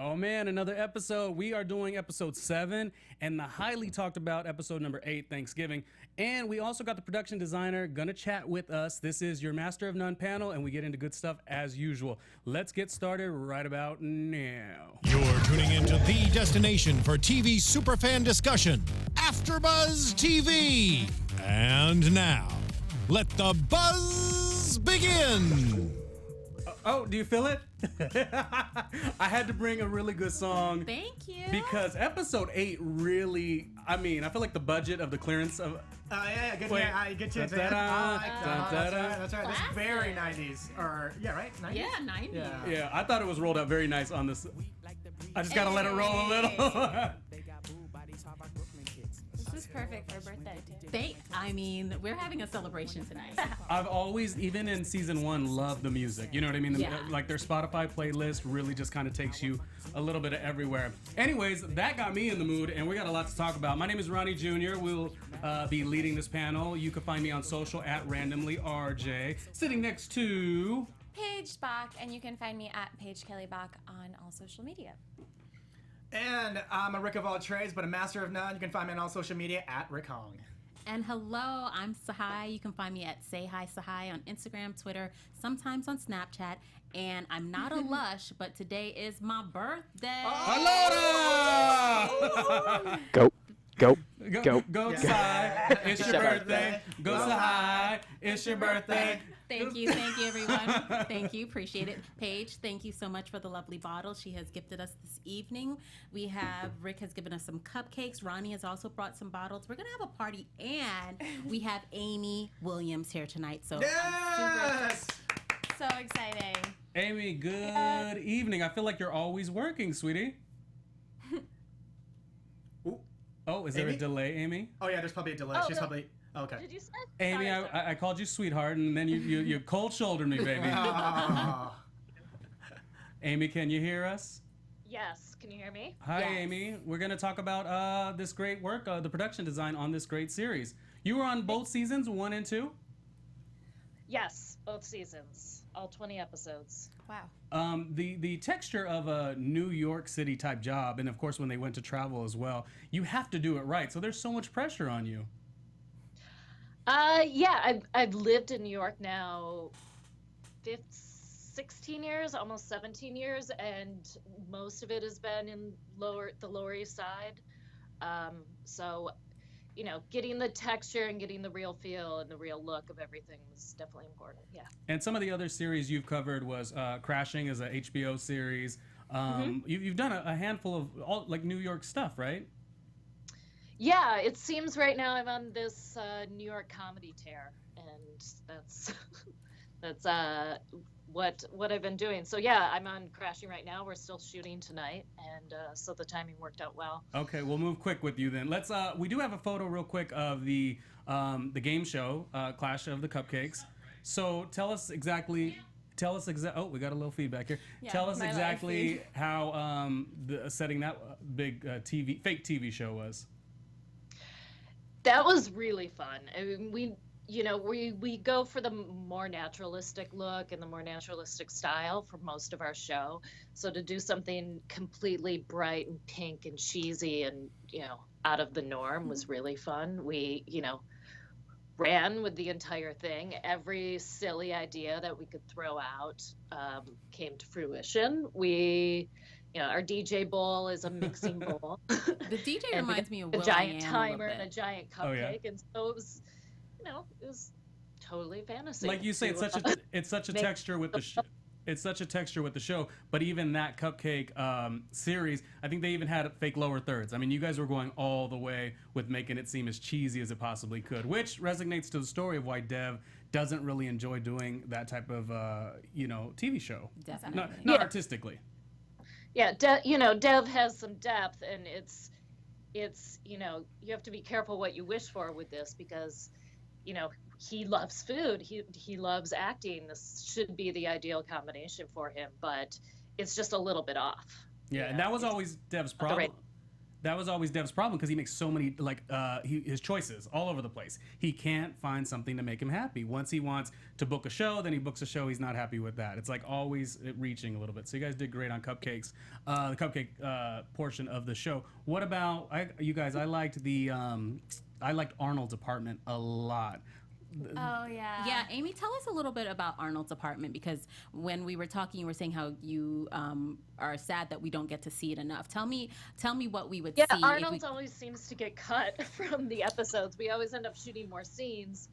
Oh man, another episode. We are doing episode 7 and the highly talked about episode number 8, Thanksgiving. And we also got the production designer gonna chat with us. This is your Master of None panel, and we get into good stuff as usual. Let's get started right about now. You're tuning into the destination for TV superfan discussion, AfterBuzz TV. And now, let the buzz begin. Oh, do you feel it? I had to bring a really good song. Thank you. Because episode 8 really, I feel like the budget of the clearance of... I get you. That's right. This is very 90s. Or, yeah, right? 90s? Yeah, 90s. Yeah, I thought it was rolled out very nice on this. I just gotta let it roll a little. This is perfect for birthday, too. We're having a celebration tonight. I've always, even in season 1, loved the music. You know what I mean? Yeah. Like their Spotify playlist really just kind of takes you a little bit of everywhere. Anyways, that got me in the mood, and we got a lot to talk about. My name is Ronnie Jr. We'll be leading this panel. You can find me on social at randomlyrj. Sitting next to... Paige Stroobach, and you can find me at Paige Kelly Bach on all social media. And I'm a Rick of all trades, but a master of none. You can find me on all social media at Rick Hong. And hello, I'm Tsahai. You can find me at Say Hi Tsahai on Instagram, Twitter, sometimes on Snapchat. And I'm not a lush, but today is my birthday. Hello! Go. Go, Tsahai. It's your birthday. Go, Tsahai. It's your birthday. Thank you, everyone. Thank you, appreciate it. Paige, thank you so much for the lovely bottle she has gifted us this evening. Rick has given us some cupcakes. Ronnie has also brought some bottles. We're gonna have a party, and we have Amy Williams here tonight. So yes! So exciting. Amy, good evening. I feel like you're always working, sweetie. Oh, is there a delay, Amy? Oh, yeah, there's probably a delay. Oh, She's no. probably... Okay. Did you say? Amy, Sorry. I called you sweetheart, and then you cold shouldered me, baby. Oh. Amy, can you hear us? Yes. Can you hear me? Hi, Yes. Amy. We're going to talk about this great work, the production design on this great series. You were on both seasons, 1 and 2? Yes, both seasons, all 20 episodes. Wow. The texture of a New York City type job, and of course when they went to travel as well, you have to do it right. So there's so much pressure on you. Yeah, I've lived in New York now 16 years, almost 17 years, and most of it has been in the Lower East Side. So, getting the texture and getting the real feel and the real look of everything was definitely important. Yeah. And some of the other series you've covered was Crashing as a HBO series. You've done a handful of all like New York stuff, right? Yeah, it seems right now I'm on this New York comedy tear, and that's what I've been doing. So yeah, I'm on Crashing right now. We're still shooting tonight, and so the timing worked out well. Okay, we'll move quick with you then. Let's. We do have a photo real quick of the game show, Clash of the Cupcakes. So tell us exactly. Oh, we got a little feedback here. Yeah, tell us my live exactly feed. how setting that big fake TV show was. That was really fun. I mean, we go for the more naturalistic look and the more naturalistic style for most of our show. So to do something completely bright and pink and cheesy and, out of the norm was really fun. We, ran with the entire thing. Every silly idea that we could throw out came to fruition. Our DJ bowl is a mixing bowl. the DJ And reminds me of a Will giant I Am timer a and a little bit. giant Oh, yeah. cupcake, and so it was, it was totally fantasy. Like you say, it's such a make texture with the it's such a texture with the show. But even that cupcake series, I think they even had fake lower thirds. I mean, you guys were going all the way with making it seem as cheesy as it possibly could, which resonates to the story of why Dev doesn't really enjoy doing that type of TV show. Definitely. Not artistically. Yeah, Dev has some depth, and it's you have to be careful what you wish for with this, because he loves food, he loves acting. This should be the ideal combination for him, but it's just a little bit off. Yeah, and that was always Dev's problem. that was always Dev's problem because he makes so many his choices all over the place. He can't find something to make him happy. Once he wants to book a show, then he books a show. He's not happy with that. It's like always reaching a little bit. So you guys did great on Cupcakes, the cupcake portion of the show. What about you guys? I liked Arnold's apartment a lot. Oh, yeah. Yeah, Amy, tell us a little bit about Arnold's apartment, because when we were talking, you were saying how you are sad that we don't get to see it enough. Tell me what we would see. Yeah, Arnold always seems to get cut from the episodes. We always end up shooting more scenes,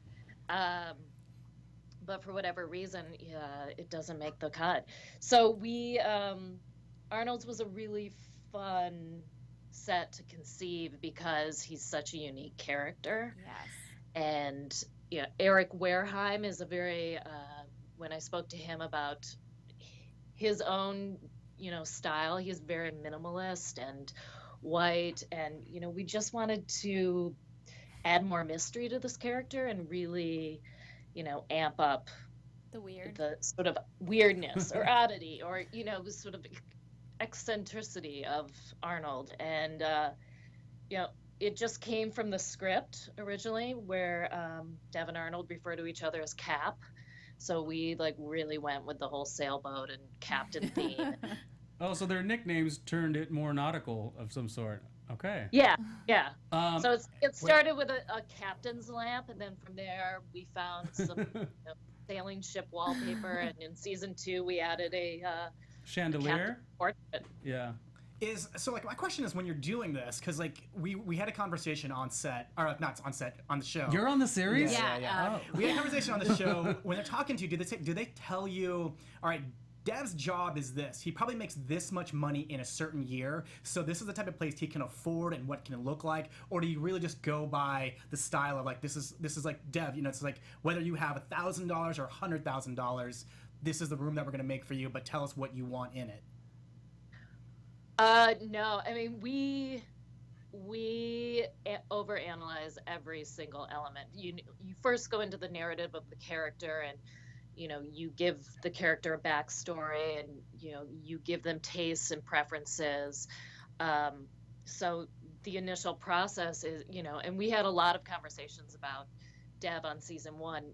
but for whatever reason, it doesn't make the cut. So Arnold's was a really fun set to conceive because he's such a unique character. Yes. And Eric Wareheim is a very, when I spoke to him about his own, style, he's very minimalist and white. And, we just wanted to add more mystery to this character and really, amp up the sort of weirdness or oddity or, the sort of eccentricity of Arnold. And, it just came from the script originally, where Dev and Arnold refer to each other as Cap. So we really went with the whole sailboat and captain theme. Oh, so their nicknames turned it more nautical of some sort. Okay. Yeah. So it started with a captain's lamp, and then from there we found some sailing ship wallpaper, and in season 2 we added a chandelier. Portrait. Yeah. My question is, when you're doing this, because we had a conversation on set, or not on set, on the show. You're on the series? Yeah. We had a conversation on the show. When they're talking to you, do they tell you, all right, Dev's job is this. He probably makes this much money in a certain year, so this is the type of place he can afford and what can it look like? Or do you really just go by the style of this is like Dev, it's like whether you have $1,000 or $100,000, this is the room that we're going to make for you, but tell us what you want in it. No, I mean, we overanalyze every single element. You first go into the narrative of the character, and you give the character a backstory, and you give them tastes and preferences. So the initial process is, and we had a lot of conversations about Dev on season 1.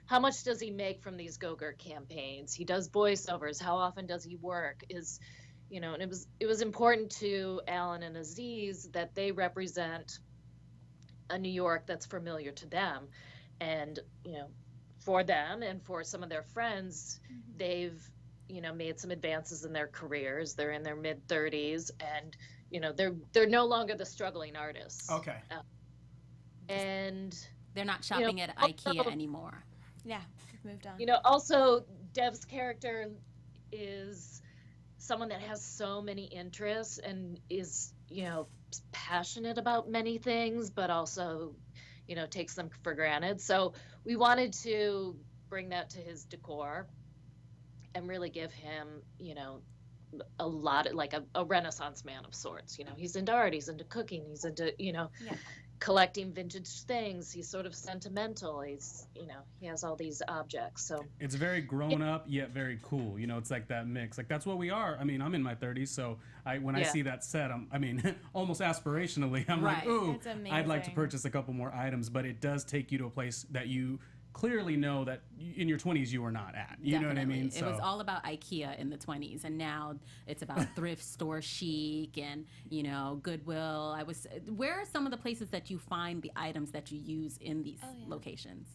How much does he make from these Go-Gurt campaigns? He does voiceovers. How often does he work? And it was important to Alan and Aziz that they represent a New York that's familiar to them. And, for them and for some of their friends, they've, made some advances in their careers. They're in their mid-30s, and, they're no longer the struggling artists. Okay. And they're not shopping at IKEA anymore. Yeah, we've moved on. Also Dev's character is someone that has so many interests and is, passionate about many things, but also, takes them for granted. So we wanted to bring that to his decor and really give him, a lot of, a Renaissance man of sorts. He's into art, he's into cooking, he's into, collecting vintage things. He's sort of sentimental. He's, he has all these objects. So it's very grown up yet very cool. It's like that mix. That's what we are. I mean, I'm in my 30s, so I see that set, almost aspirationally, I'm like, ooh, I'd like to purchase a couple more items. But it does take you to a place that you clearly know that in your 20s you were not at. You know what I mean? It was all about IKEA in the 20s, and now it's about thrift store chic and, Goodwill. Where are some of the places that you find the items that you use in these locations?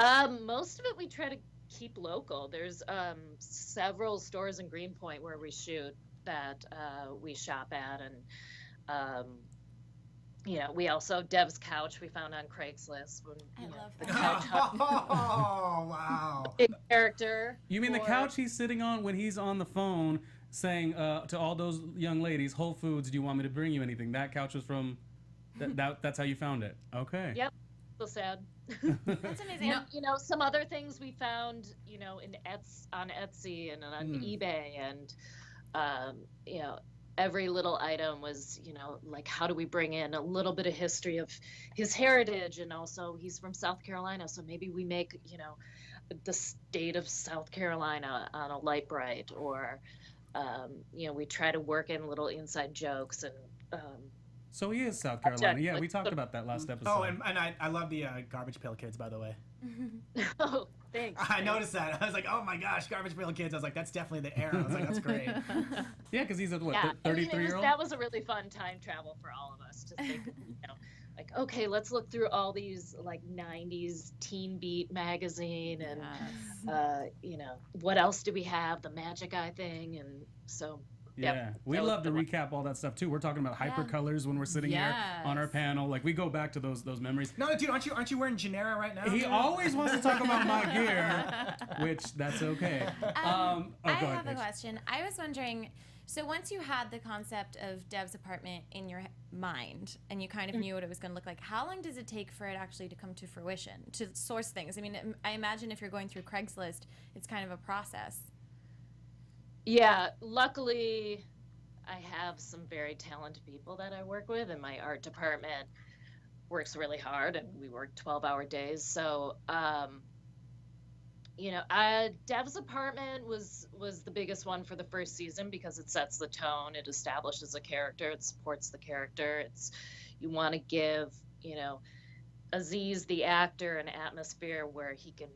Most of it we try to keep local. There's several stores in Greenpoint where we shoot that we shop at, and we also, Dev's couch we found on Craigslist. I love the that. couch. Oh, wow. Big character. You mean the couch he's sitting on when he's on the phone saying to all those young ladies, Whole Foods, do you want me to bring you anything? That couch was from, that's how you found it. Okay. Yep. So sad. That's amazing. Some other things we found, on Etsy and on eBay, and, every little item was, how do we bring in a little bit of history of his heritage? And also he's from South Carolina, so maybe we make, the state of South Carolina on a light bright, or, We try to work in little inside jokes and. So he is South Carolina. Yeah, we talked about that last episode. Oh, and I love the Garbage Pail Kids, by the way. Oh, thanks. I noticed that. I was like, oh my gosh, Garbage Pail Kids. I was like, that's definitely the era. I was like, that's great. Yeah, because he's a, what, Yeah, 33-year-old? that was a really fun time travel for all of us to think, like, okay, let's look through all these like 90s Teen Beat magazine and, what else do we have? The Magic Eye thing. And so. Yeah, Yep. we That was love to the one. recap all that stuff too. We're talking about hypercolors when we're sitting here on our Yes. panel. Like we go back to those memories. No, dude, aren't you wearing Genera right now? He always wants to talk about my gear, which that's okay. I go ahead, have a Paige. question. I was wondering, so once you had the concept of Dev's apartment in your mind and you kind of knew what it was going to look like, how long does it take for it actually to come to fruition, to source things? I mean, I imagine if you're going through Craigslist, it's kind of a process. Yeah, luckily I have some very talented people that I work with, and my art department works really hard, and we work 12-hour days. So, Dev's apartment was the biggest one for the first season because it sets the tone, it establishes a character, it supports the character. You want to give, Aziz, the actor, an atmosphere where he can,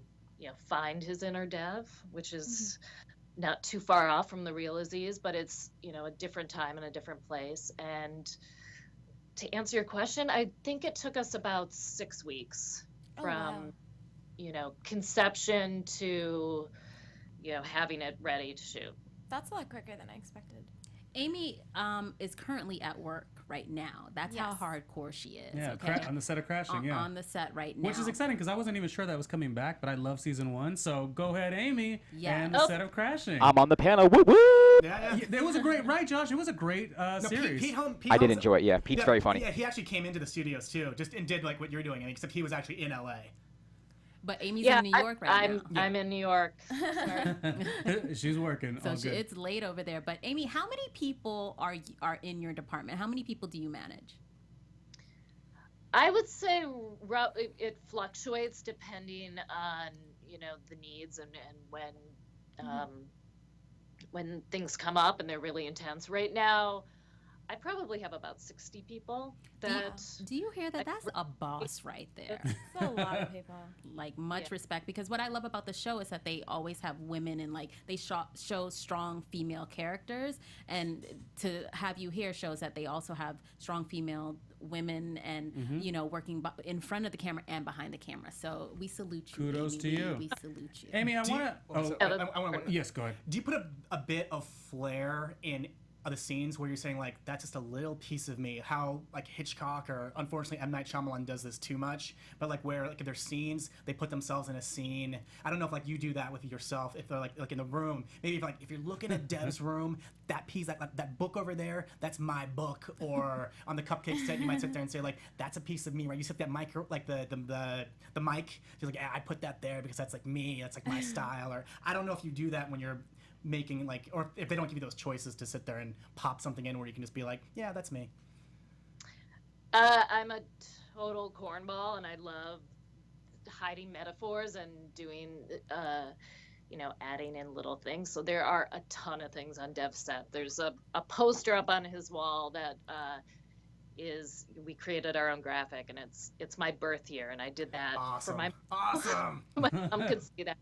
find his inner Dev, which is not too far off from the real Aziz, but it's, a different time and a different place. And to answer your question, I think it took us about 6 weeks from, conception to, having it ready to shoot. That's a lot quicker than I expected. Amy is currently at work right now. That's how Yes. hardcore she is. Yeah, okay? on the set of Crashing, on, yeah. on the set right now. Which is exciting because I wasn't even sure that was coming back, but I love season 1. So go ahead, Amy, Yeah. and the set of Crashing. I'm on the panel. Woo woo! Yeah. It was a great, right, Josh? It was a great No, series. Pete I did Holmes- enjoy it. Yeah, Pete's very funny. Yeah, he actually came into the studios too, and did like what you're doing, except he was actually in LA. But Amy's Yeah, in New York right now. I'm in New York. She's working. So all good. it's late over there. But Amy, how many people are in your department? How many people do you manage? I would say it fluctuates depending on the needs and when things come up and they're really intense. Right now, I probably have about 60 people. Do you hear that? That's a boss right there. It's a lot of people. Like much respect, because what I love about the show is that they always have women and like they show strong female characters, and to have you here shows that they also have strong female women and working in front of the camera and behind the camera. So we salute you. Kudos Amy. to you. We salute you. Amy, I Do you- want to. I wanna- Yes, go ahead. Do you put a bit of flair in the scenes where you're saying like that's just a little piece of me? How like Hitchcock or unfortunately M. Night Shyamalan does this too much, but like where like their scenes they put themselves in a scene. I don't know if like you do that with yourself. If they're like in the room, maybe if you're looking at Dev's room, that piece that book over there, that's my book. Or on the Cupcakes set, you might sit there and say like that's a piece of me, right? You set that mic like the mic. You're like I put that there because that's like me. That's like my style. Or I don't know if you do that when you're making like, or if they don't give you those choices to sit there and pop something in where you can just be like, yeah, that's me. I'm a total cornball, and I love hiding metaphors and doing, adding in little things. So there are a ton of things on Dev's set. There's a poster up on his wall that we created our own graphic, and it's my birth year, and I did that for my Awesome. my mom could see that.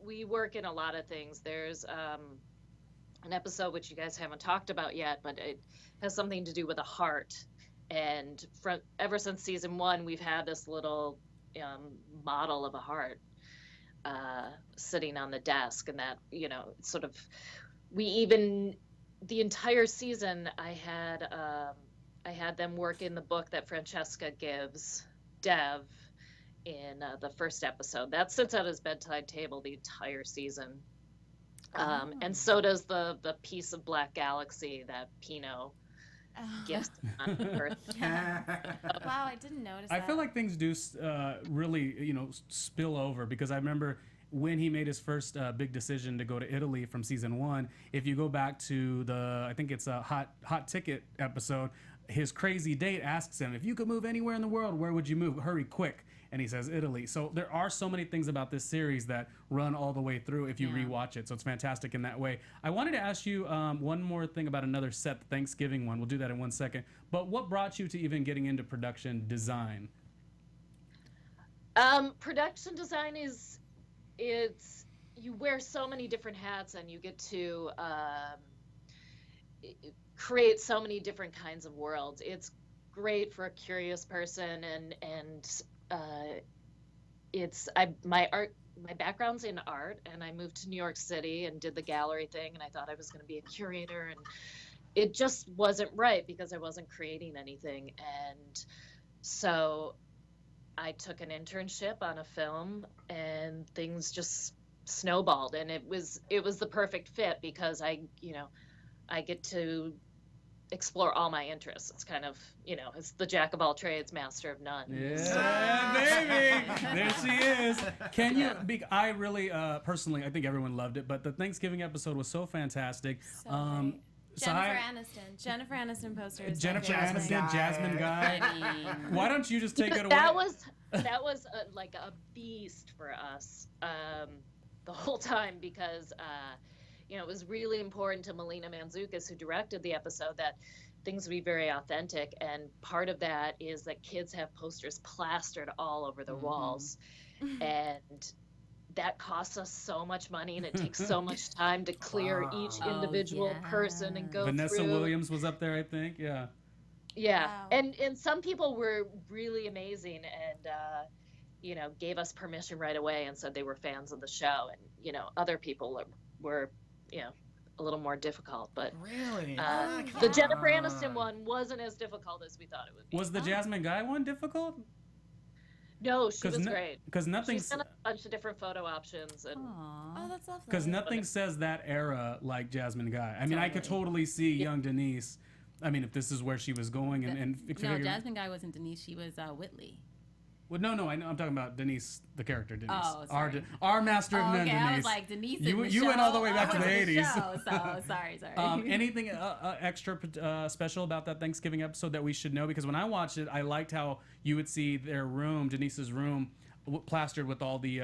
We work in a lot of things. There's an episode which you guys haven't talked about yet, but it has something to do with a heart. And ever since season 1, we've had this little model of a heart sitting on the desk, and that sort of the entire season I had them work in the book that Francesca gives Dev in the first episode. That sits at his bedside table the entire season. And so does the piece of Black Galaxy that Pino gives on Earth. Wow, I didn't notice I that. feel like things do really, spill over because I remember when he made his first big decision to go to Italy from season 1. If you go back to I think it's a hot ticket episode, his crazy date asks him, if you could move anywhere in the world, where would you move? Hurry, quick. and he says Italy. So there are so many things about this series that run all the way through if you rewatch it. So it's fantastic in that way. I wanted to ask you one more thing about another set, the Thanksgiving one. We'll do that in 1 second. But what brought you to even getting into production design? Production design it's you wear so many different hats, and you get to create so many different kinds of worlds. It's great for a curious person, and my background's in art, and I moved to New York City and did the gallery thing, and I thought I was going to be a curator, and it just wasn't right because I wasn't creating anything. And so I took an internship on a film, and things just snowballed, and it was the perfect fit because I get to explore all my interests. It's kind of, it's the jack of all trades, master of none. Yeah, baby. There she is. Can you? I really, personally, I think everyone loved it, but the Thanksgiving episode was so fantastic. So great. Jennifer Aniston posters. Jennifer Jasmine Aniston, Guy. Jasmine Guy. Why don't you just take it away? That was like a beast for us the whole time because it was really important to Melina Mantzoukas, who directed the episode, that things would be very authentic. And part of that is that kids have posters plastered all over their walls, and that costs us so much money, and it takes so much time to clear each individual person and go Vanessa through. Williams was up there, I think. Yeah. Yeah, Wow. and some people were really amazing and gave us permission right away and said they were fans of the show, and other people were a little more difficult. But Really? the Jennifer Aniston one wasn't as difficult as we thought it would be. Was the Jasmine Guy one difficult? No, she was great. Because She nothing. sent a bunch of different photo options, and Oh, that's lovely. Because nothing says that era like Jasmine Guy. I mean, I could totally see young Denise. I mean, if this is where she was going, and No, Jasmine Guy wasn't Denise. She was Whitley. Well, no, I know. I'm talking about Denise, the character Denise. Oh, sorry. Our master of none, Okay, Denise. I was like Denise. You in the went show. all the way back to the I was in 80s. show, so sorry. Anything extra special about that Thanksgiving episode that we should know? Because when I watched it, I liked how you would see their room, Denise's room, plastered with all the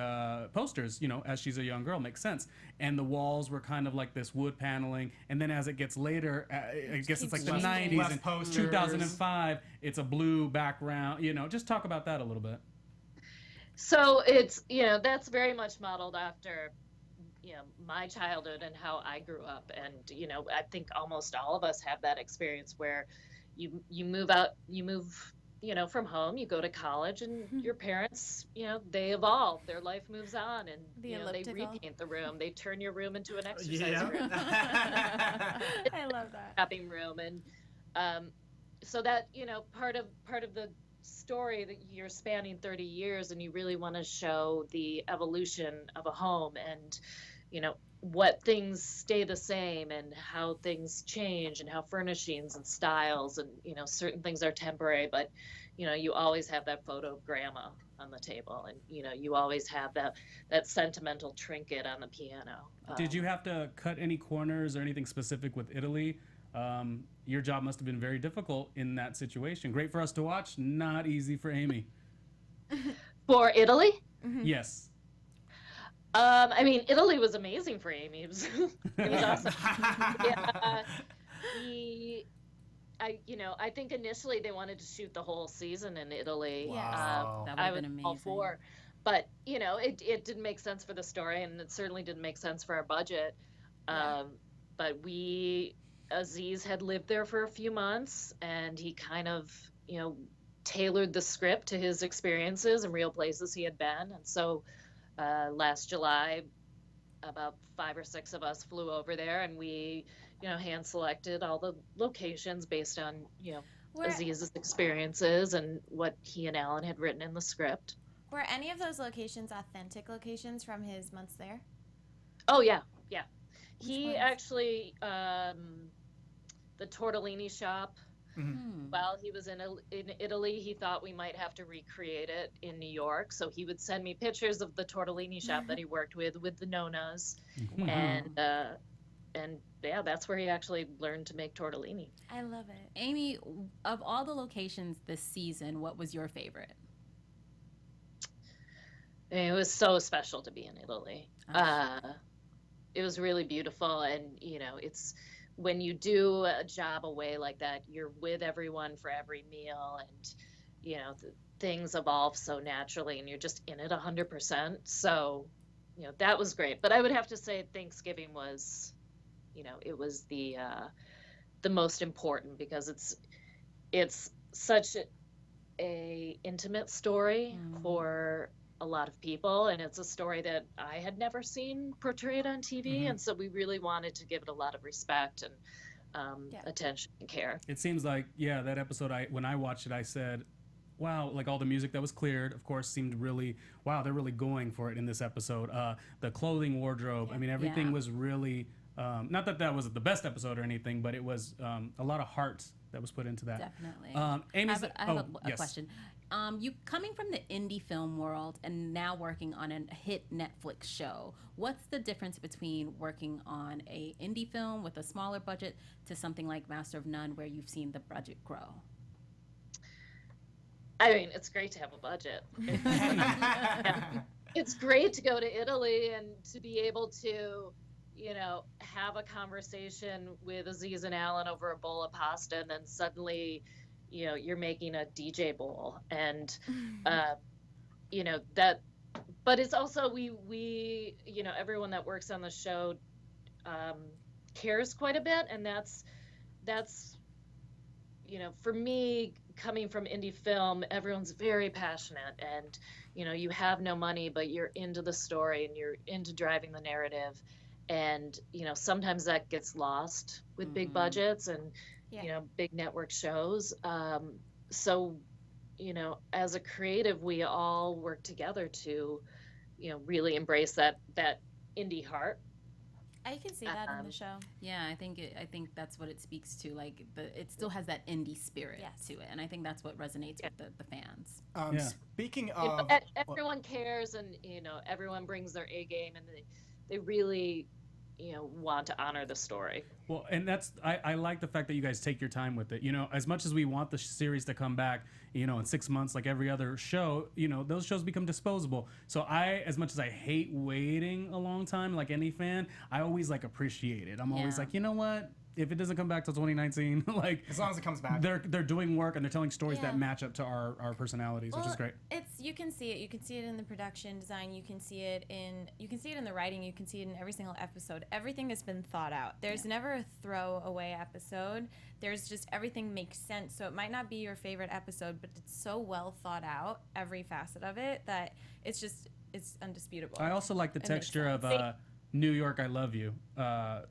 posters, as she's a young girl. Makes sense. And the walls were kind of like this wood paneling. And then as it gets later, I guess it's like the Less 90s and posters. 2005, it's a blue background. Just talk about that a little bit. so it's that's very much modeled after my childhood and how I grew up. And I think almost all of us have that experience where you move from home, you go to college, and your parents, they evolve, their life moves on, and The they elliptical. repaint the room, they turn your room into an exercise Yeah. room, I love that. shopping room, and so that part of the story that you're spanning 30 years, and you really want to show the evolution of a home, and what things stay the same and how things change and how furnishings and styles and certain things are temporary, but you always have that photo of grandma on the table, and you always have that sentimental trinket on the piano. Did you have to cut any corners or anything specific with Italy? Your job must have been very difficult in that situation. Great for us to watch, not easy for Amy. For Italy? Yes. I mean, Italy was amazing for Amy. It was awesome. Yeah, I think initially they wanted to shoot the whole season in Italy. Wow. That I would've was been all amazing. for, but it didn't make sense for the story, and it certainly didn't make sense for our budget. But Aziz had lived there for a few months, and he kind of tailored the script to his experiences and real places he had been, and so. Last July, about 5 or 6 of us flew over there, and we, hand selected all the locations based on, Aziz's experiences and what he and Alan had written in the script. Were any of those locations authentic locations from his months there? Oh yeah. He ones? actually, the tortellini shop. While he was in Italy, he thought we might have to recreate it in New York. So he would send me pictures of the tortellini shop that he worked with the Nonas, and yeah, that's where he actually learned to make tortellini. I love it. Amy, of all the locations this season, what was your favorite? I mean, it was so special to be in Italy. It was really beautiful, and it's when you do a job away like that, you're with everyone for every meal, and things evolve so naturally, and you're just in it 100%. So, that was great. But I would have to say Thanksgiving was, it was the most important, because it's such a intimate story for a lot of people, and it's a story that I had never seen portrayed on TV, and so we really wanted to give it a lot of respect and attention and care. It seems like, that episode, when I watched it, I said, wow, like all the music that was cleared, of course, seemed really, wow, they're really going for it in this episode. The clothing wardrobe, I mean, everything was really, not that that was the best episode or anything, but it was a lot of heart that was put into that. Definitely. Amy, I have a yes. question. You coming from the indie film world and now working on a hit Netflix show, what's the difference between working on a indie film with a smaller budget to something like Master of None, where you've seen the budget grow? I mean, it's great to have a budget. It's great to go to Italy and to be able to, have a conversation with Aziz and Alan over a bowl of pasta, and then suddenly, you're making a DJ bowl, and that. But it's also we everyone that works on the show cares quite a bit, and that's for me, coming from indie film, everyone's very passionate, and you have no money, but you're into the story and you're into driving the narrative, and sometimes that gets lost with big budgets and big network shows. So as a creative, we all work together to really embrace that indie heart. I can see that in the show. Yeah, I think that's what it speaks to. Like it still has that indie spirit to it, and I think that's what resonates with the fans. Speaking of, everyone cares, and everyone brings their A game, and they really want to honor the story. Well, and I like the fact that you guys take your time with it. As much as we want the series to come back, in 6 months, like every other show, those shows become disposable. So as much as I hate waiting a long time, like any fan, I always appreciate it. I'm always like, you know what? If it doesn't come back till 2019, as long as it comes back, they're doing work and they're telling stories that match up to our personalities, which is great. You can see it. You can see it in the production design. You can see it in the writing. You can see it in every single episode. Everything has been thought out. There's never a throwaway episode. There's just everything makes sense. So it might not be your favorite episode, but it's so well thought out, every facet of it, that it's undisputable. I also like the texture of New York, I Love You. I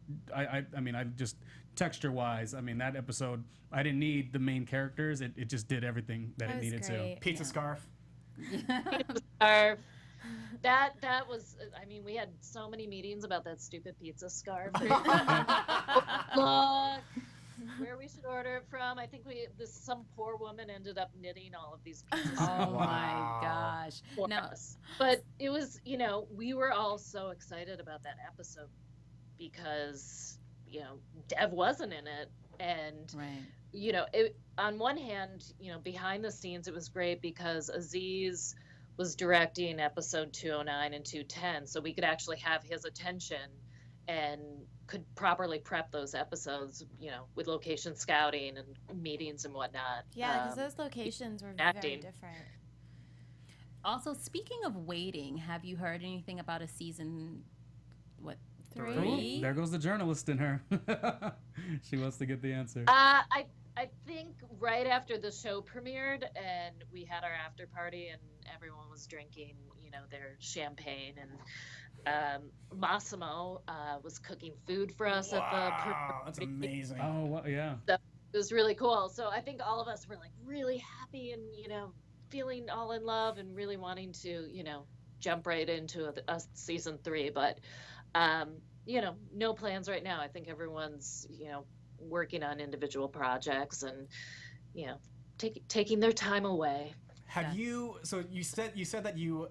mean, I just texture-wise, I mean, that episode, I didn't need the main characters. It just did everything that it needed to. Pizza scarf. Pizza scarf. That was. I mean, we had so many meetings about that stupid pizza scarf. Look, where we should order it from. I think some poor woman ended up knitting all of these pieces. Oh my gosh! For us. But it was, we were all so excited about that episode because, Dev wasn't in it, and on one hand, behind the scenes, it was great because Aziz was directing episode 209 and 210, so we could actually have his attention and could properly prep those episodes, with location scouting and meetings and whatnot. Yeah, because those locations were very different. Also, speaking of waiting, have you heard anything about a season, 3? Ooh, there goes the journalist in her. She wants to get the answer. I think right after the show premiered and we had our after party and everyone was drinking, their champagne, and Massimo was cooking food for us at the. That's amazing. Oh, well, yeah. So it was really cool. So I think all of us were really happy and feeling all in love and really wanting to jump right into a season 3. But no plans right now. I think everyone's working on individual projects and taking their time away. Have you? So you said that you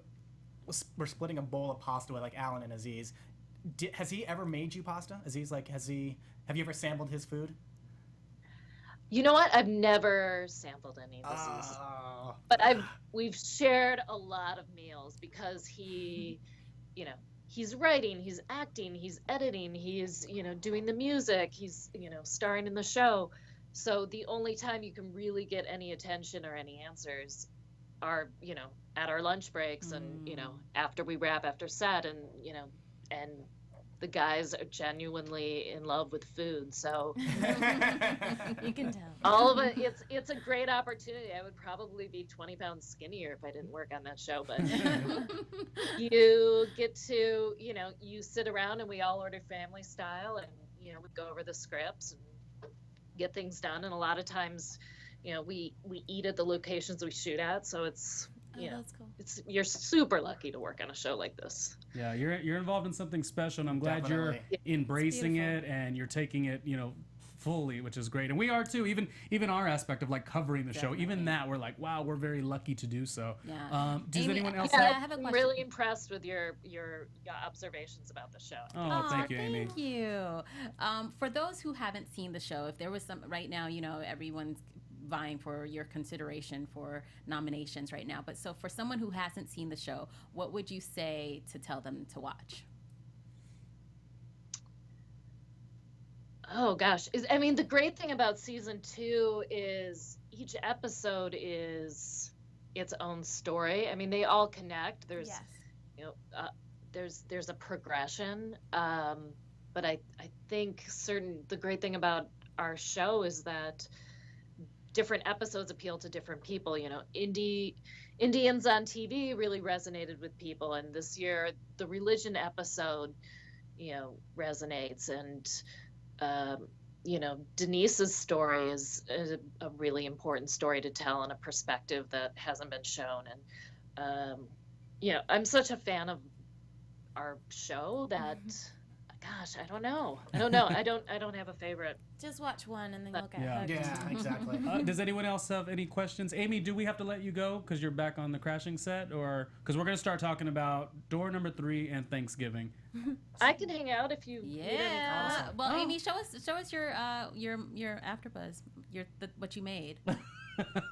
were splitting a bowl of pasta with Alan and Aziz. Has he ever made you pasta? Aziz, have you ever sampled his food? You know what? I've never sampled any of this, but we've shared a lot of meals because he, you know, he's writing, he's acting, he's editing, he's, you know, doing the music, he's, you know, starring in the show. So the only time you can really get any attention or any answers are, you know, at our lunch breaks and, you know, after we wrap after set, and, you know, and the guys are genuinely in love with food. So You can tell. all of it, it's a great opportunity. I would probably be 20 pounds skinnier if I didn't work on that show, but you get to, you know, you sit around and we all order family style, and, you know, we go over the scripts and get things done. And a lot of times, you know, we eat at the locations we shoot at, so it's, you know, That's cool. you're super lucky to work on a show like this. Yeah, you're involved in something special, and I'm glad Definitely. you're embracing beautiful. it and you're taking it, you know, fully, which is great. And we are too. Even our aspect of like covering the show, even that, we're like, wow, we're very lucky to do so. Yeah. Does Amy, anyone else yeah, have? I have a I'm question. really impressed with your observations about the show. Oh, thank you, Amy. Thank you. For those who haven't seen the show, if there was some right now, you know, everyone's vying for your consideration for nominations right now. But so for someone who hasn't seen the show, what would you say to tell them to watch? Oh gosh. I mean, the great thing about season 2 is each episode is its own story. I mean, they all connect. There's, Yes. you know, there's a progression. But I think the great thing about our show is that different episodes appeal to different people. You know, Indians on TV really resonated with people, and this year the religion episode, you know, resonates. And you know, Denise's story is a really important story to tell and a perspective that hasn't been shown. And you know, I'm such a fan of our show that gosh, I don't know. I don't have a favorite. Just watch one and then you'll get Yeah. hooked. Yeah, exactly. Does anyone else have any questions? Amy, do we have to let you go because you're back on the crashing set, or because we're going to start talking about door number 3 and Thanksgiving? I can hang out if you need any Yeah. comments. Well, Oh. Amy, show us your AfterBuzz, what you made. 'Cause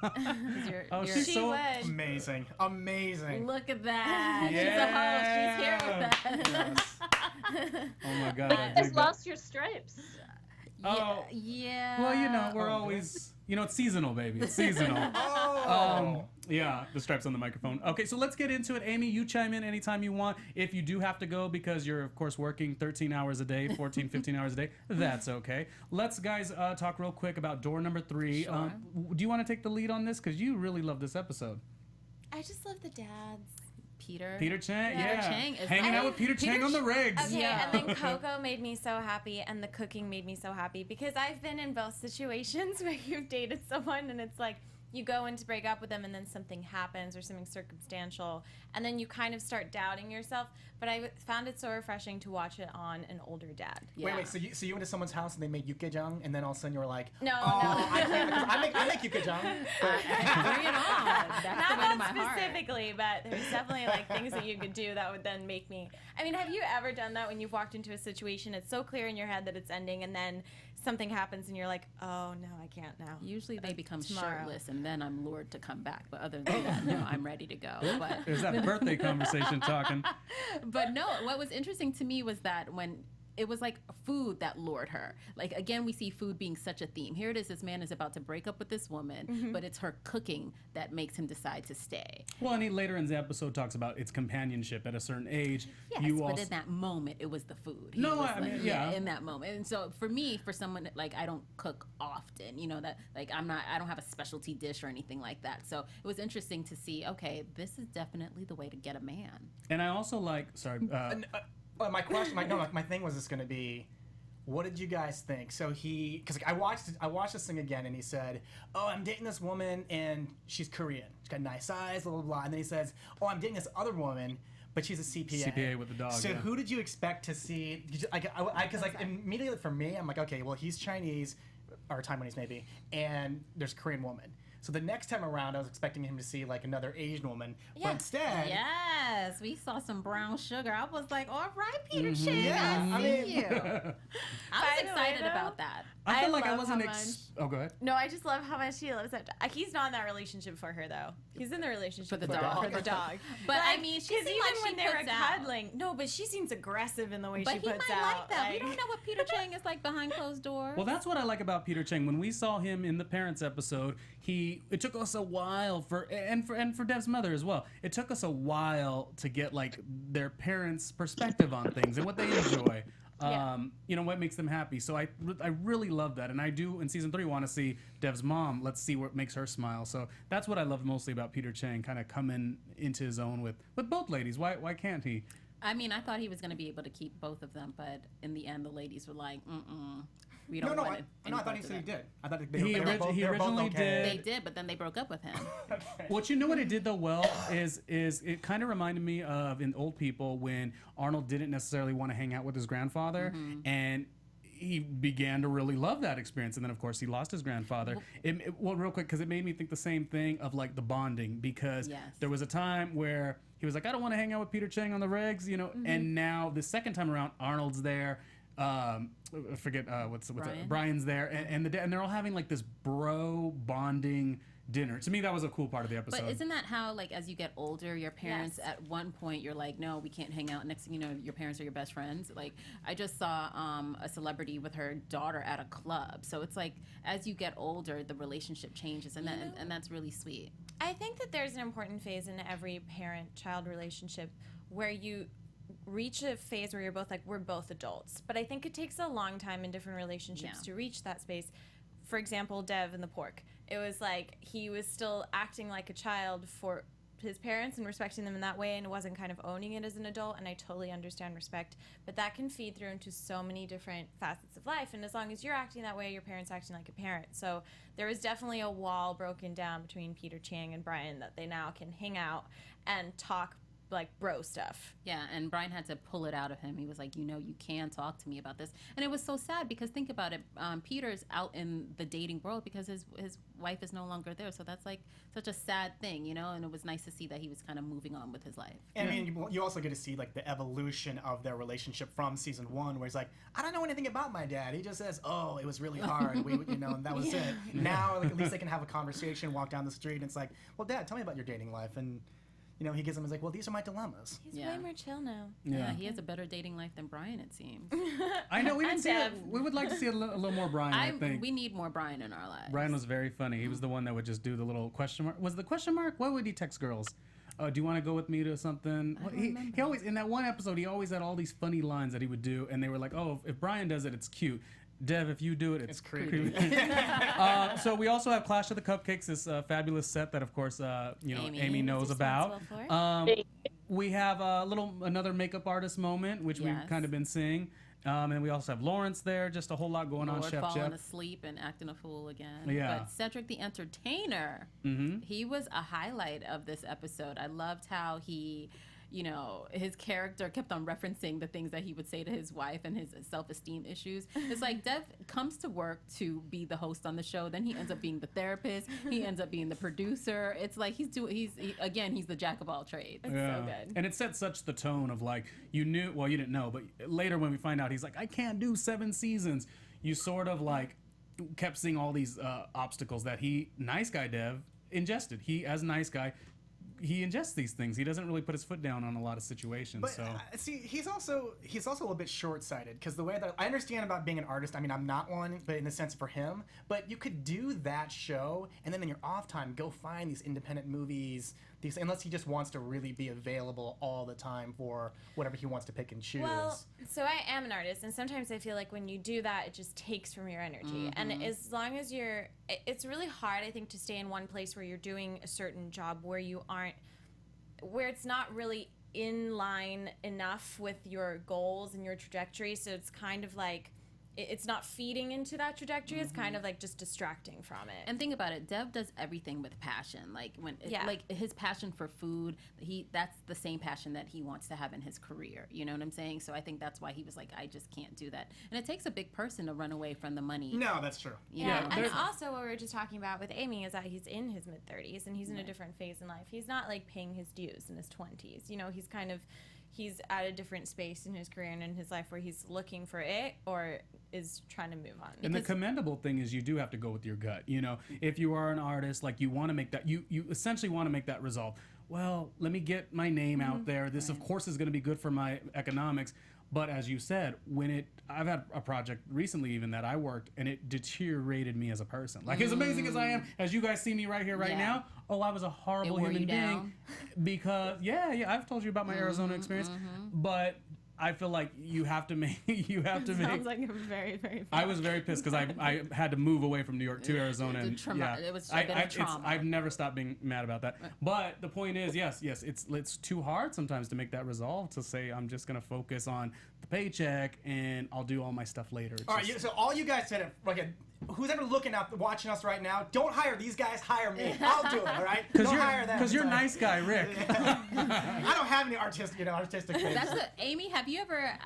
Oh, you're- she's She so would. Amazing. Amazing. Look at that. Yeah. She's a host. She's here with us. Oh my God, But I you guys dig that. lost your stripes. Oh. Yeah. Well, you know, we're Oh, always, you know, it's seasonal, baby. It's seasonal. Oh. Yeah, the stripes on the microphone. Okay, so let's get into it. Amy, you chime in anytime you want. If you do have to go because you're, of course, working 13 hours a day, 14, 15 hours a day, that's okay. Let's, guys, talk real quick about door number 3. Sure. Do you want to take the lead on this? Because you really love this episode. I just love the dads. Peter Chang, Peter yeah. Chang is Hanging out like- with Peter Chang on the rigs. Okay, Yeah. and then Coco made me so happy, and the cooking made me so happy, because I've been in both situations where you've dated someone and it's like you go in to break up with them and then something happens or something circumstantial, and then you kind of start doubting yourself. But I found it so refreshing to watch it on an older dad. Yeah. Wait, so you went to someone's house and they made yukgaejang, and then all of a sudden you were like, No, oh, no. I can't, 'cause I make yukgaejang. Bring it on. That's Not the way to that my heart. specifically, but there's definitely like things that you could do that would then make me. I mean, have you ever done that when you've walked into a situation? It's so clear in your head that it's ending, and then something happens, and you're like, oh no, I can't now. Usually they become Tomorrow. shirtless, and then I'm lured to come back. But other than that, no, I'm ready to go. But There's that birthday conversation talking. But no, what was interesting to me was that when it was like food that lured her. Like, again, we see food being such a theme. Here it is, this man is about to break up with this woman, but it's her cooking that makes him decide to stay. Well, and he later in the episode talks about its companionship at a certain age. Yes, you but also, in that moment, it was the food. No, was I like, mean, yeah. in that moment. And so for me, for someone, like, I don't cook often, you know, that, like, I don't have a specialty dish or anything like that. So it was interesting to see, okay, this is definitely the way to get a man. and I also like, sorry, Well, my question, my thing was just going to be, what did you guys think? So because I watched this thing again, and he said, "Oh, I'm dating this woman, and she's Korean. She's got nice eyes, blah blah blah." And then he says, "Oh, I'm dating this other woman, but she's a CPA." CPA with a dog, So yeah. who did you expect to see? Because immediately for me, I'm like, okay, well he's Chinese, or Taiwanese maybe, and there's a Korean woman. So the next time around, I was expecting him to see like another Asian woman, but Yeah. instead, Yes, we saw some brown sugar. I was like, all right, Peter Chang, Yeah, I I see mean- you. I By was the way, excited though, about that. I feel like I love wasn't. how much- Oh, go ahead. No, I just love how much he loves that. He's not in that relationship for her though. He's in the relationship For the for dog. For the dog. But I Like, mean, she 'cause seemed even like when she they were puts out. cuddling, no, but she seems aggressive in the way But she he puts might out. like that. We don't know what Peter Chang is like behind closed doors. Well, that's what I like about Peter Chang. When we saw him in the Parents episode, it took us a while for Dev's mother as well. It took us a while to get like their parents' perspective on things and what they enjoy. You know, what makes them happy. So I really love that, and I do in season 3 want to see Dev's mom. Let's see what makes her smile. So that's what I love mostly about Peter Chang, kind of coming into his own with both ladies. Why can't he? I mean, I thought he was going to be able to keep both of them, but in the end, the ladies were like, we don't want it. I thought he said he did. I thought He originally did. They did, but then they broke up with him. What you know what it did though well is it kind of reminded me of in Old People when Arnold didn't necessarily want to hang out with his grandfather and he began to really love that experience, and then of course he lost his grandfather. Well, real quick, because it made me think the same thing of like the bonding, because there was a time where he was like, I don't want to hang out with Peter Chang on the regs, you know, and now the second time around, Arnold's there. I forget what's Brian's there, and they're all having like this bro bonding dinner. To me, that was a cool part of the episode. But isn't that how, like, as you get older, your parents at one point you're like, no, we can't hang out. Next thing you know, your parents are your best friends. Like, I just saw a celebrity with her daughter at a club. So it's like, as you get older, the relationship changes, and that's really sweet. I think that there's an important phase in every parent-child relationship where you reach a phase where you're both like, we're both adults. But I think it takes a long time in different relationships to reach that space. For example, Dev and the pork. It was like he was still acting like a child for his parents and respecting them in that way, and wasn't kind of owning it as an adult, and I totally understand respect. But that can feed through into so many different facets of life, and as long as you're acting that way, your parents acting like a parent. So there was definitely a wall broken down between Peter Chang and Brian that they now can hang out and talk like bro stuff. Yeah, and Brian had to pull it out of him. He was like, you know, you can talk to me about this. And it was so sad because think about it, Peter's out in the dating world because his wife is no longer there. So that's like such a sad thing, you know, and it was nice to see that he was kind of moving on with his life. And I mean, you also get to see like the evolution of their relationship from season 1, where he's like, I don't know anything about my dad. He just says, oh, it was really hard. We, you know, and that was it. Now, like, at least they can have a conversation, walk down the street, and it's like, well, Dad, tell me about your dating life. And you know, he gives them, he's like, well, these are my dilemmas. He's way more chill now. Yeah, he has a better dating life than Brian, it seems. I know, we didn't see it. We would like to see a little more Brian, I think. We need more Brian in our lives. Brian was very funny. He was the one that would just do the little question mark. Was the question mark? Why would he text girls? Do you want to go with me to something? He always, in that one episode, he always had all these funny lines that he would do, and they were like, oh, if Brian does it, it's cute. Dev, if you do it, it's creepy. So we also have Clash of the Cupcakes, this fabulous set that, of course, you know, Amy knows about. We have another makeup artist moment, which we've kind of been seeing. And we also have Lawrence there, just a whole lot going on. Chef falling Jeff. asleep and acting a fool again. Yeah. But Cedric the Entertainer, he was a highlight of this episode. I loved how he, you know, his character kept on referencing the things that he would say to his wife and his self-esteem issues. It's like Dev comes to work to be the host on the show, then he ends up being the therapist, he ends up being the producer. It's like he's the jack of all trades. It's so good. And it set such the tone of like, you didn't know, but later when we find out he's like, I can't do 7 seasons, you sort of like kept seeing all these obstacles that nice guy Dev ingested. He, as a nice guy, he ingests these things. He doesn't really put his foot down on a lot of situations. But so see, he's also a little bit short-sighted, because the way that I understand about being an artist, I mean, I'm not one, but in the sense for him, but you could do that show and then in your off time go find these independent movies, unless he just wants to really be available all the time for whatever he wants to pick and choose. Well, so I am an artist, and sometimes I feel like when you do that, it just takes from your energy. And as long as it's really hard, I think, to stay in one place where you're doing a certain job where it's not really in line enough with your goals and your trajectory. So it's kind of like, it's not feeding into that trajectory. It's kind of like just distracting from it. And think about it, Dev does everything with passion. Like like his passion for food, that's the same passion that he wants to have in his career. You know what I'm saying? So I think that's why he was like, I just can't do that. And it takes a big person to run away from the money. No, that's true. Yeah, and also what we were just talking about with Amy is that he's in his mid-30s and he's in a different phase in life. He's not like paying his dues in his 20s. You know, he's kind of he's at a different space in his career and in his life where he's looking for it or is trying to move on. And the commendable thing is you do have to go with your gut. You know, if you are an artist, like you want to make that, you essentially want to make that resolve. Well, let me get my name out there. This, of course, is going to be good for my economics. But as you said, I've had a project recently even that I worked, and it deteriorated me as a person. Like, as amazing as I am, as you guys see me right here, right now, I was a horrible human being. Because, I've told you about my Arizona experience. But I feel like you have to make. Sounds like a very, very. I was very pissed because I had to move away from New York to Arizona. And it was a bit of trauma. I've never stopped being mad about that. But the point is, yes, it's too hard sometimes to make that resolve to say I'm just gonna focus on the paycheck and I'll do all my stuff later. All right, so all you guys said, who's ever watching us right now, don't hire these guys, hire me. I'll do it, all right? Don't hire them. Because you're a nice guy, Rick. I don't have any artistic things. Amy, have you ever,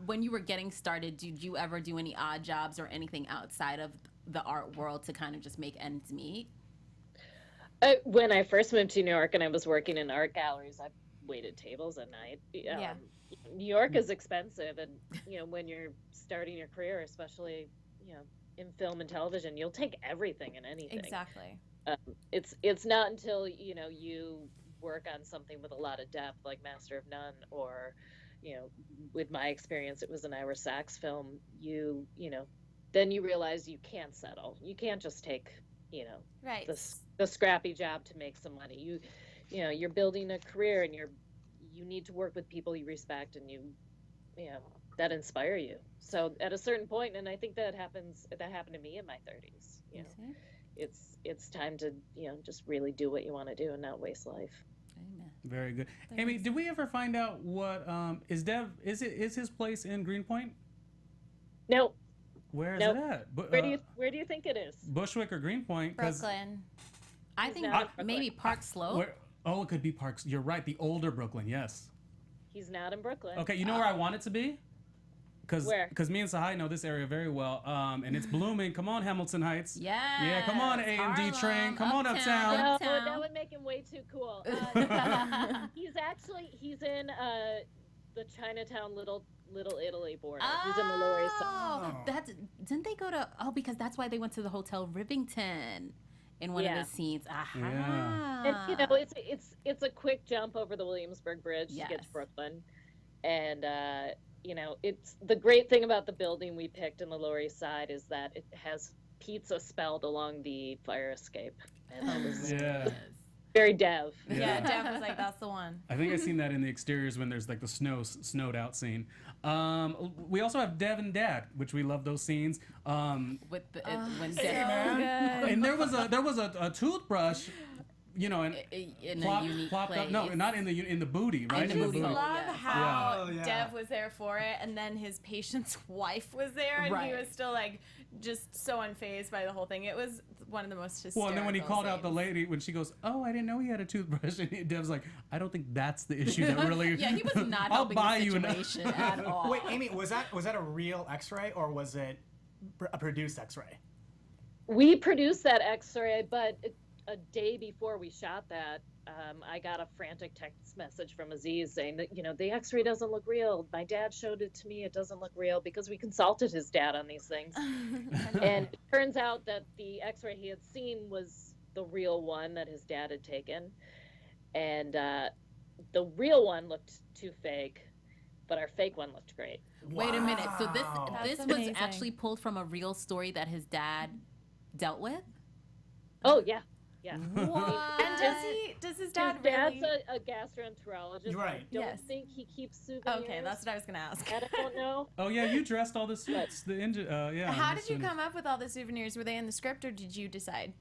when you were getting started, did you ever do any odd jobs or anything outside of the art world to kind of just make ends meet? When I first moved to New York and I was working in art galleries, I waited tables at night. New York is expensive, and when you're starting your career, especially in film and television, you'll take everything and anything. Exactly. It's not until you work on something with a lot of depth, like Master of None, or with my experience, it was an Ira Sachs film. Then you realize you can't settle. You can't just take right. the scrappy job to make some money. You're building a career, and you need to work with people you respect and that inspire you. So at a certain point, and I think that happened to me in my 30s. It's time to just really do what you want to do and not waste life. Amen. Very good. Amy, did we ever find out what is his place in Greenpoint? No. Where is it at? Where do you think it is? Bushwick or Greenpoint? Brooklyn. I think maybe Park Slope. It could be Parks. You're right. The older Brooklyn. Yes. He's not in Brooklyn. Okay, you know where I want it to be? Where? Because me and Tsahai know this area very well, and it's blooming. Come on, Hamilton Heights. Yeah, come on, AMD train. Come on, Uptown. No, that would make him way too cool. He's in the Chinatown Little Italy border. He's in the Lower East Side. Didn't they go to? Oh, because that's why they went to the Hotel Rivington in one of the scenes. Yeah. And it's a quick jump over the Williamsburg Bridge to get to Brooklyn, and it's the great thing about the building we picked in the Lower East Side is that it has pizza spelled along the fire escape, and it was very Dev. Yeah, Dev was like, that's the one. I think I've seen that in the exteriors when there's like the snowed out scene. We also have Dev and Dad, which we love those scenes. When So Dev, good. And there was a toothbrush, in a unique plopped place. up. No, not in the booty, right? I In just the booty. love how Oh, yeah. Dev was there for it, and then his patient's wife was there, and he Right. was still like just so unfazed by the whole thing. It was one of the most hysterical. Well, and then when he called out the scenes. lady, when she goes, "Oh, I didn't know he had a toothbrush," and Dev's like, "I don't think that's the issue that really." yeah, he was not I'll helping buy the you situation at all. Wait, Amy, was that a real X-ray or was it a produced X-ray? We produced that X-ray, but a day before we shot that, I got a frantic text message from Aziz saying that the X-ray doesn't look real. My dad showed it to me. It doesn't look real, because we consulted his dad on these things, and it turns out that the X-ray he had seen was the real one that his dad had taken, and the real one looked too fake, but our fake one looked great. Wait a minute. So Wow. this That's was amazing. actually pulled from a real story that his dad dealt with? Oh yeah. Yeah. What? And does his dad His dad's really? a gastroenterologist. Right. I don't Yes. think he keeps souvenirs. Okay, that's what I was gonna ask. I don't know. Oh yeah, you dressed all the suits. Yeah. How did you come up with all the souvenirs? Were they in the script, or did you decide?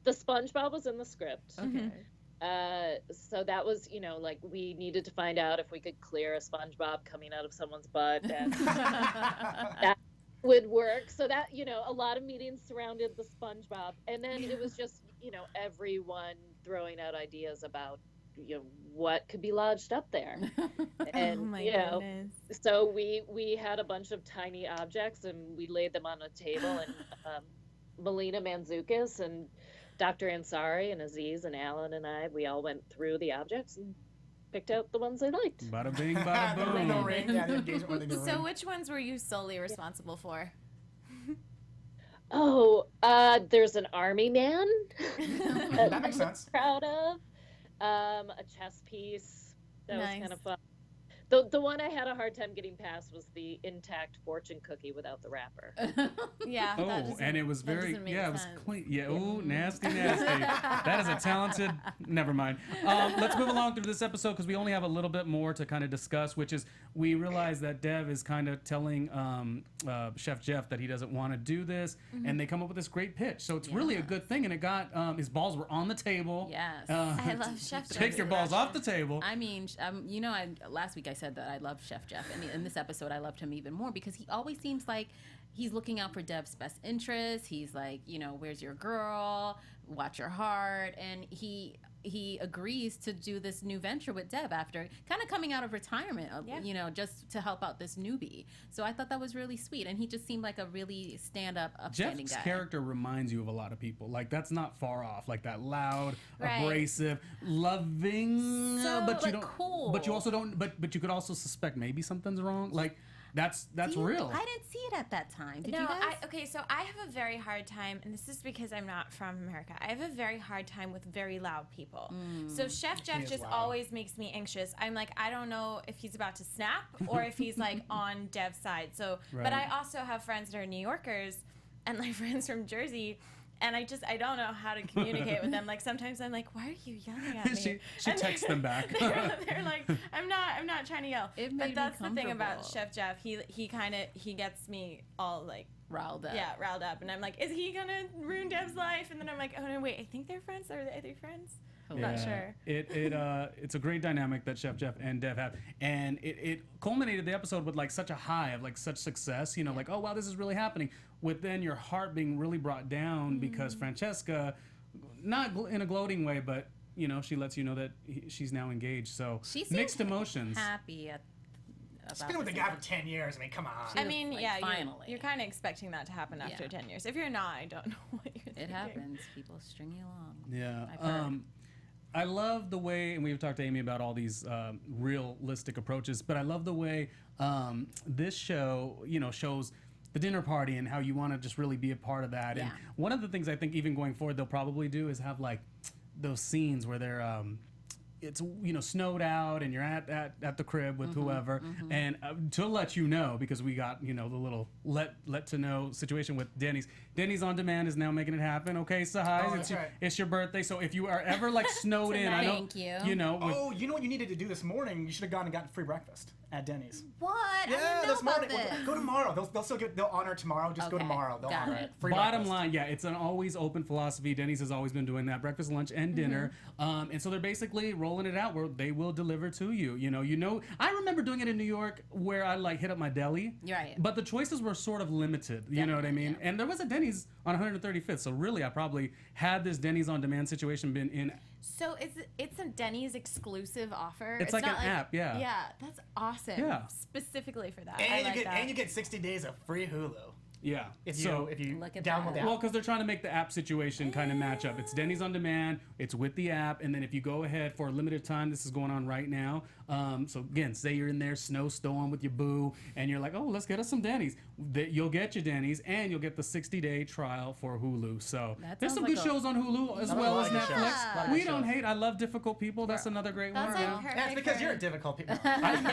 The SpongeBob was in the script. Okay. So that was, like we needed to find out if we could clear a SpongeBob coming out of someone's butt, and that would work. So that, a lot of meetings surrounded the SpongeBob, and then it was just, everyone throwing out ideas about, what could be lodged up there. And, Oh my goodness. so we had a bunch of tiny objects, and we laid them on a table, and Melina Manzukis and Dr. Ansari and Aziz and Alan and we all went through the objects and picked out the ones I liked. Bada bing, bada The boom. ring, yeah, the engagement ring, the So ring. which ones were you solely responsible for? Oh, there's an army man. That makes sense. Proud of. A chess piece. That was Nice. kind of fun. The one I had a hard time getting past was the intact fortune cookie without the wrapper. Yeah. that Oh, doesn't- and it was that very, doesn't make yeah, it was sense. clean. Yeah, ooh, nasty, nasty. That is a talented, never mind. Let's move along through this episode because we only have a little bit more to kind of discuss, which is we realize that Dev is kind of telling Chef Jeff that he doesn't want to do this, and they come up with this great pitch. So it's really a good thing, and it got, his balls were on the table. Yes. I love Chef Jeff. Take your balls off the table. I mean, last week I said that I love Chef Jeff, and in this episode I loved him even more because he always seems like he's looking out for Dev's best interests. He's like, where's your girl? Watch your heart, and he agrees to do this new venture with Dev after kind of coming out of retirement, just to help out this newbie. So I thought that was really sweet, and he just seemed like a really stand-up, upstanding Jeff's guy. character reminds you of a lot of people. Like that's not far off. Like that loud, Right. abrasive, loving, So, but you like, don't. cool. But you also don't. But you could also suspect maybe something's wrong. Like that's real. I didn't see it at that time. Did No, you guys? so I have a very hard time, and this is because I'm not from America. I have a very hard time with very loud people. So Chef Jeff is just loud. always makes me anxious. I'm like, I don't know if he's about to snap or if he's like on Dev's side. So, Right. but I also have friends that are New Yorkers and like friends from Jersey. And I don't know how to communicate with them. Like sometimes I'm like, why are you yelling at me? she And texts them back. they're like, I'm not trying to yell. It made But me that's the thing about comfortable. Chef Jeff. He gets me all like riled up. yeah, riled up, and I'm like, is he gonna ruin Dev's life? And then I'm like, oh no, wait, I think they're friends. Are they friends? I'm not sure. It's a great dynamic that Chef Jeff and Dev have, and it culminated the episode with like such a high of like such success. Like oh wow, this is really happening. With then your heart being really brought down because Francesca, not in a gloating way, but she lets you know that she's now engaged. So She seemed mixed emotions. happy She's been with the guy for 10 years. I mean, come on. She- I mean, like, yeah, finally. you're kind of expecting that to happen after Yeah. 10 years. If you're not, I don't know what you're thinking. It happens. People string you along. Yeah. I've heard. I love the way, and we've talked to Amy about all these realistic approaches, but I love the way this show, shows the dinner party and how you want to just really be a part of that. And Yeah. one of the things I think even going forward they'll probably do is have like those scenes where they're it's snowed out and you're at the crib with whoever and to let you know because we got the little let to know situation with Denny's on demand is now making it happen. Okay, Tsahai, Oh, that's right. it's your birthday, so if you are ever like snowed in, I know Thank you. with, Oh, you know what you needed to do this morning? You should have gone and gotten free breakfast at Denny's. What? I Yeah, didn't know this about morning. this. Go tomorrow. They'll honor tomorrow. Just go Okay, tomorrow. They'll got honor it. it. Free Bottom breakfast. line, yeah, it's an always open philosophy. Denny's has always been doing that: breakfast, lunch, and dinner. And so they're basically rolling it out where they will deliver to you. I remember doing it in New York where I like hit up my deli. Right. But the choices were sort of limited. You know what I mean? yeah. And there was a Denny's on 135th. So really, I probably had this Denny's on demand situation been in. So it's a Denny's exclusive offer. It's like not an app, yeah. Yeah, that's awesome. Yeah. Specifically for that. I And like you get that. and you get 60 days of free Hulu Yeah. if so, you Look at download that. the app. Well, because they're trying to make the app situation kind of match up. It's Denny's on demand. It's with the app, and then if you go ahead for a limited time, this is going on right now. So again, say you're in there, snowstorm with your boo, and you're like, oh, let's get us some Denny's. You'll get your Denny's, and you'll get the 60-day trial for Hulu. So That there's sounds some like good a- shows on Hulu as Lot of well as good shows. Netflix. Lot of We good don't shows. hate. I love Difficult People. That's another great one. That's Yeah. like perfect. That's because for- you're a difficult people.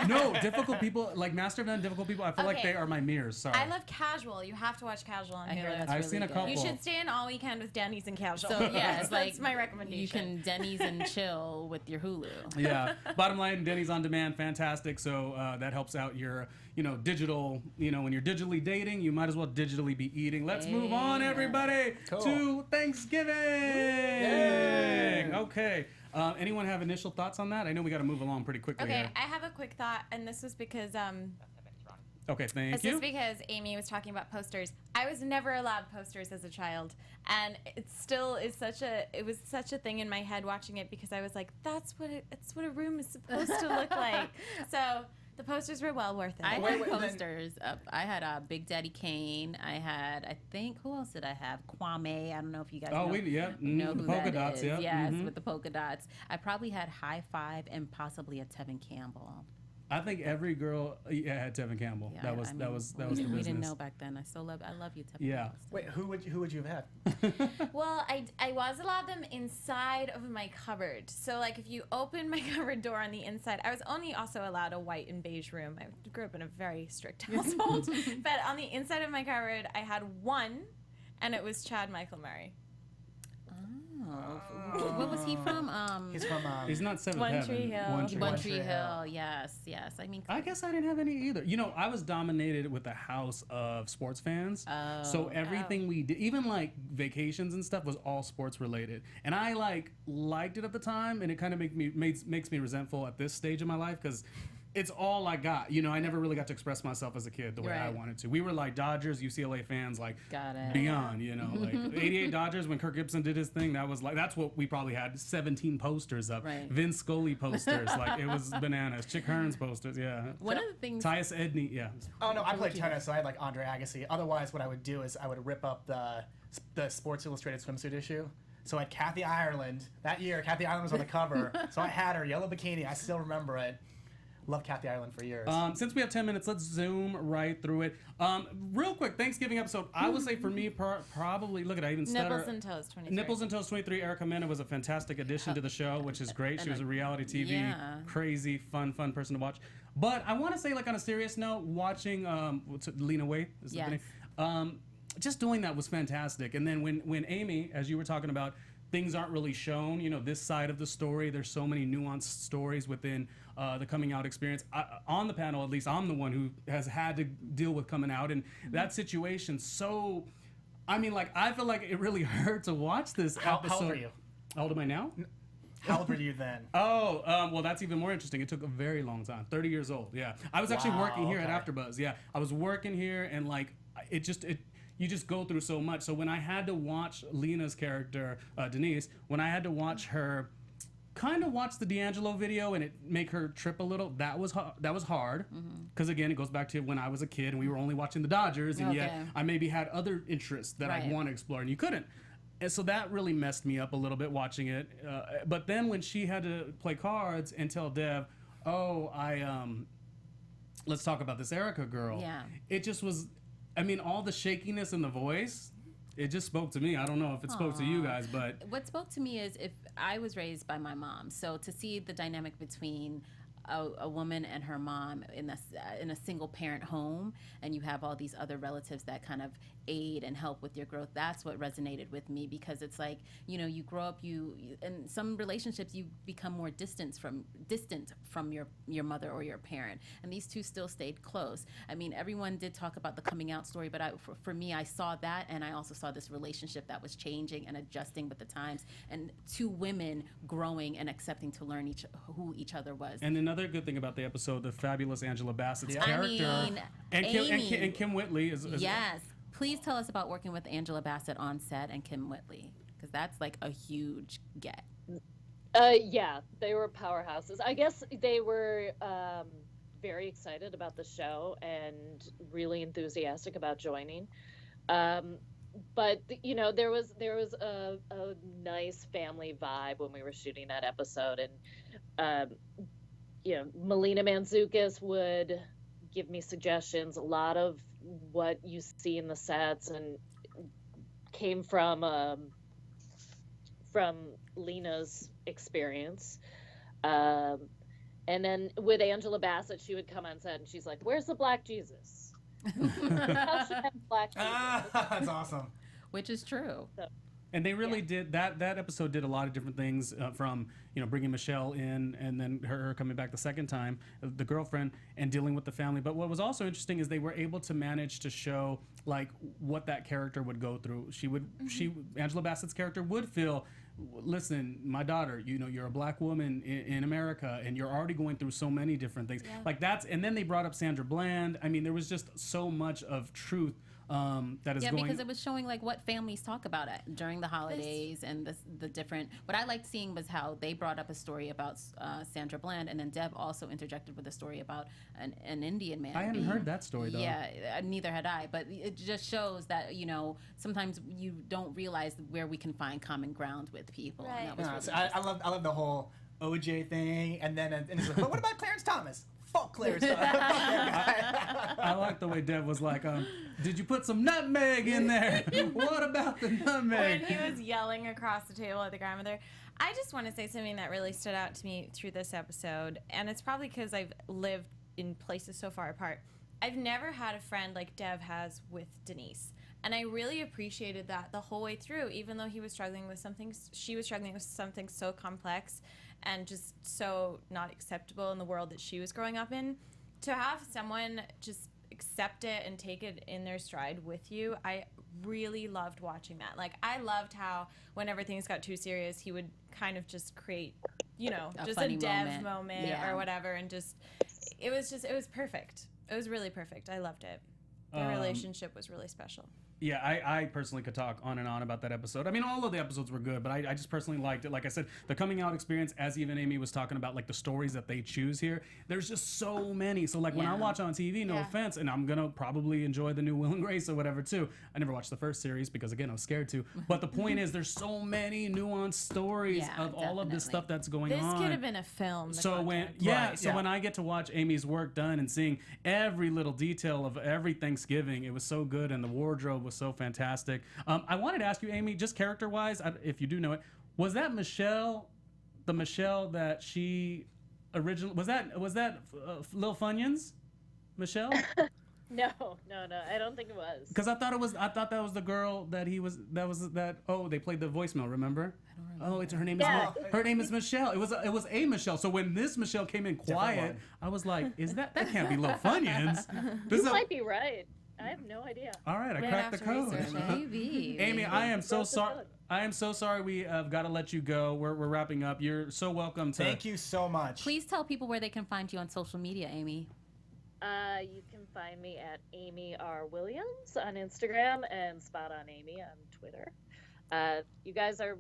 No, Difficult People, like Master of None, Difficult People, I feel like Okay. they are my mirrors. Sorry. I love Casual. You have to watch Casual on I hear Hulu. that's I've really seen a good. couple. You should stay in all weekend with Denny's and Casual. So yeah, it's like that's my recommendation. You can Denny's and chill with your Hulu. Yeah. Bottom line, Denny's on demand, fantastic. So that helps out your, digital. When you're digitally dating, you might as well digitally be eating. Let's move on, Amen. everybody, Cool. to Thanksgiving. Yay. Okay. Anyone have initial thoughts on that? I know we got to move along pretty quickly Okay, here. I have a quick thought, and this was because Okay, thank this you. is because Amy was talking about posters. I was never allowed posters as a child, and it still is it was such a thing in my head watching it because I was like, it's what a room is supposed to look like. So The posters were well worth it. I Wait, had wait, then- posters up. I had Big Daddy Kane. I had, I think, who else did I have? Kwame. I don't know if you guys Oh, know, know the who polka that dots, is. yeah. Yes, Mhm. with the polka dots. I probably had High Five and possibly a Tevin Campbell. I think every girl had Tevin Campbell. Yeah, that was I mean, the business. we didn't know back then. I love you, Tevin Yeah. Campbell. Wait, who would you have had? Well, I was allowed them inside of my cupboard. So, like, if you open my cupboard door on the inside, I was only also allowed a white and beige room. I grew up in a very strict household. But on the inside of my cupboard, I had one, and it was Chad Michael Murray. Oh, what was he from? He's from. He's not Seventh One Heaven. Tree Hill. One Tree One Hill. Tree Hill. Yes, yes. I mean, I guess I didn't have any either. You know, I was dominated with a house of sports fans. So everything we did, even like vacations and stuff, was all sports related. And I liked it at the time, and it kind of makes me resentful at this stage of my life because it's all I got. You know, I never really got to express myself as a kid the way I Right. wanted to. We were like Dodgers, UCLA fans, like Got it. beyond. You know, like '88 Dodgers when Kirk Gibson did his thing. That's what we probably had 17 posters of. Right. Vince Scully posters, like it was bananas. Chick Hearn's posters, yeah. one of the things. Tyus Edney, yeah. Oh no, I played tennis, so I had like Andre Agassi. Otherwise, what I would do is I would rip up the Sports Illustrated swimsuit issue. So I had Kathy Ireland that year. Kathy Ireland was on the cover, so I had her yellow bikini. I still remember it. Love Kathy Ireland for years. Since we have 10 minutes, let's zoom right through it. Real quick, Thanksgiving episode. I would say for me, probably, look at I even stutter. Nipples and Toes 23. Nipples and Toes 23. Erica Mena was a fantastic addition to the show, which is great. She was a reality TV, Yeah. crazy, fun person to watch. But I want to say, like on a serious note, watching what's it, Lena Waithe is the Yes. name. Just doing that was fantastic. And then when Amy, as you were talking about, things aren't really shown, you know, this side of the story. There's so many nuanced stories within the coming out experience. On the panel, at least, I'm the one who has had to deal with coming out, and that situation. So, I mean, like, I feel like it really hurt to watch this How episode. old are you? How old am I now? How old were you then? Oh, well, that's even more interesting. It took a very long time. 30 years old. Yeah, I was actually Wow, working here okay. at AfterBuzz. Yeah, I was working here, and like, you just go through so much. So when I had to watch Lena's character, Denise, when I had to watch her kind of watch the D'Angelo video and it make her trip a little, that was hard. Because again, it goes back to when I was a kid and we were only watching the Dodgers, and yet Okay. I maybe had other interests that I Right. want to explore and you couldn't. And so that really messed me up a little bit watching it. But then when she had to play cards and tell Dev, oh, let's talk about this Erica girl. Yeah. It just was, I mean, all the shakiness in the voice, it just spoke to me. I don't know if it spoke to you guys, but What spoke to me is if I was raised by my mom, so to see the dynamic between a woman and her mom in a single parent home, and you have all these other relatives that kind of aid and help with your growth, that's what resonated with me, because it's like, you know, you grow up, you in some relationships you become more distant from your mother or your parent, and these two still stayed close. I mean, everyone did talk about the coming out story, but for me, I saw that, and I also saw this relationship that was changing and adjusting with the times, and two women growing and accepting to learn who each other was. And another good thing about the episode, the fabulous Angela Bassett's Yeah. character, I mean, and Amy. and Kim Whitley is Yes. Please tell us about working with Angela Bassett on set and Kim Whitley, because that's like a huge get. Yeah, they were powerhouses. I guess they were very excited about the show and really enthusiastic about joining. But you know, there was a nice family vibe when we were shooting that episode, and you know, Melina Mantzoukas would give me suggestions. A lot of what you see in the sets and came from Lena's experience. And then with Angela Bassett, she would come on set and she's like, "Where's the Black Jesus? How should I have Black Jesus?" That's awesome. Which is true. And they really did that episode did a lot of different things, from, you know, bringing Michelle in and then her coming back the second time, the girlfriend, and dealing with the family. But what was also interesting is they were able to manage to show like what that character would go through. Angela Bassett's character would feel, listen, my daughter, you know, you're a black woman in America and you're already going through so many different things. Like and then they brought up Sandra Bland. I mean, there was just so much of truth that is Yeah, going. because it was showing like what families talk about it during the holidays and the different. What I liked seeing was how they brought up a story about Sandra Bland, and then Deb also interjected with a story about an Indian man. I hadn't heard that story though. Yeah, neither had I. But it just shows that sometimes you don't realize where we can find common ground with people. Right. And that was No, really so I love the whole OJ thing, and then it's like, but what about Clarence Thomas? Fuck Clarence Thomas. I like the way Deb was like, did you put some nutmeg in there? What about the nutmeg? When he was yelling across the table at the grandmother. I just want to say something that really stood out to me through this episode, and it's probably because I've lived in places so far apart. I've never had a friend like Dev has with Denise. And I really appreciated that the whole way through, even though she was struggling with something so complex and just so not acceptable in the world that she was growing up in. To have someone just accept it and take it in their stride with you, I really loved watching that. Like, I loved how whenever things got too serious, he would kind of just create, just a Dev moment or whatever. And it was perfect. It was really perfect. I loved it. Their relationship was really special. Yeah, I personally could talk on and on about that episode. I mean, all of the episodes were good, but I just personally liked it. Like I said, the coming out experience, as even Amy was talking about, like the stories that they choose here, there's just so many. So like when I watch on TV, no offense, and I'm going to probably enjoy the new Will and Grace or whatever too. I never watched the first series because, again, I was scared to. But the point is, there's so many nuanced stories of all of this stuff that's going on. This could have been a film. So when I get to watch Amy's work done and seeing every little detail of every Thanksgiving, it was so good, and the wardrobe was so fantastic. I wanted to ask you, Amy, just character-wise, if you do know it, was that Michelle, the Michelle that she originally was that Lil Funyuns, Michelle? No, I don't think it was. Because I thought that was the girl that he was. Oh, they played the voicemail. Remember? Oh, it's her name is her name is Michelle. It was a Michelle. So when this Michelle came in quiet, I was like, "Is that can't be Lil Funyuns?" You might be right. I have no idea. All right, I cracked the code. Maybe. Amy, I am so sorry. I am so sorry. We have got to let you go. We're wrapping up. You're so welcome to. Thank you so much. Please tell people where they can find you on social media, Amy. You can find me at Amy R. Williams on Instagram and Spot on Amy on Twitter. You guys I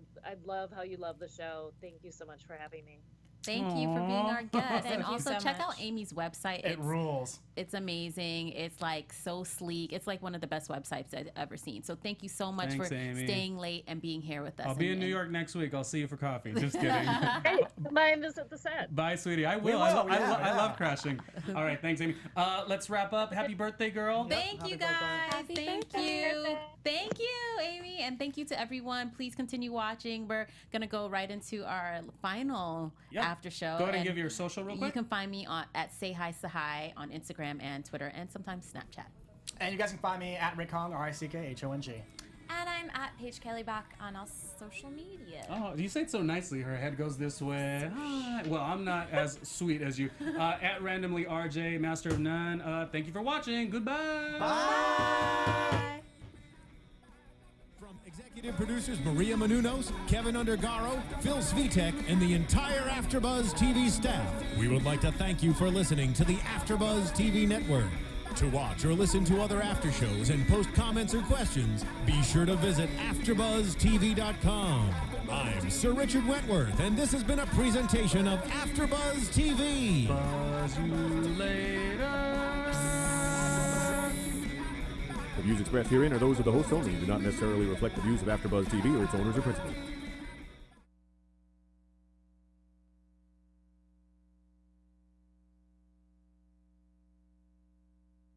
love how you love the show. Thank you so much for having me. Thank you for being our guest. And you also so check much. out Amy's website. It rules. It's amazing. It's like so sleek. It's like one of the best websites I've ever seen. So thank you so much Thanks, for Amy. staying late and being here with us. I'll be in New York next week. I'll see you for coffee. Just kidding. Hey, come by and visit the set. Bye, sweetie. I will. I love crashing. All right, thanks, Amy. Let's wrap up. Happy birthday, girl. Thank you, guys. Thank you. Thank you, Amy. And thank you to everyone. Please continue watching. We're going to go right into our final after show. Go ahead and give your social real quick. You can find me at Tsahai on Instagram and Twitter and sometimes Snapchat. And you guys can find me at Rick Hong, RICKHONG. And I'm at Paige Stroobach on all social media. Oh, you say it so nicely. Her head goes this way. Well, I'm not as sweet as you. At randomly RJ, Master of None. Thank you for watching. Goodbye. Bye. From executive producers Maria Menounos, Kevin Undergaro, Phil Svitek, and the entire AfterBuzz TV staff, we would like to thank you for listening to the AfterBuzz TV network. To watch or listen to other after shows and post comments or questions, be sure to visit AfterBuzzTV.com. I'm Sir Richard Wentworth, and this has been a presentation of AfterBuzz TV. Buzz you later. The views expressed herein are those of the hosts only and do not necessarily reflect the views of AfterBuzz TV or its owners or principals.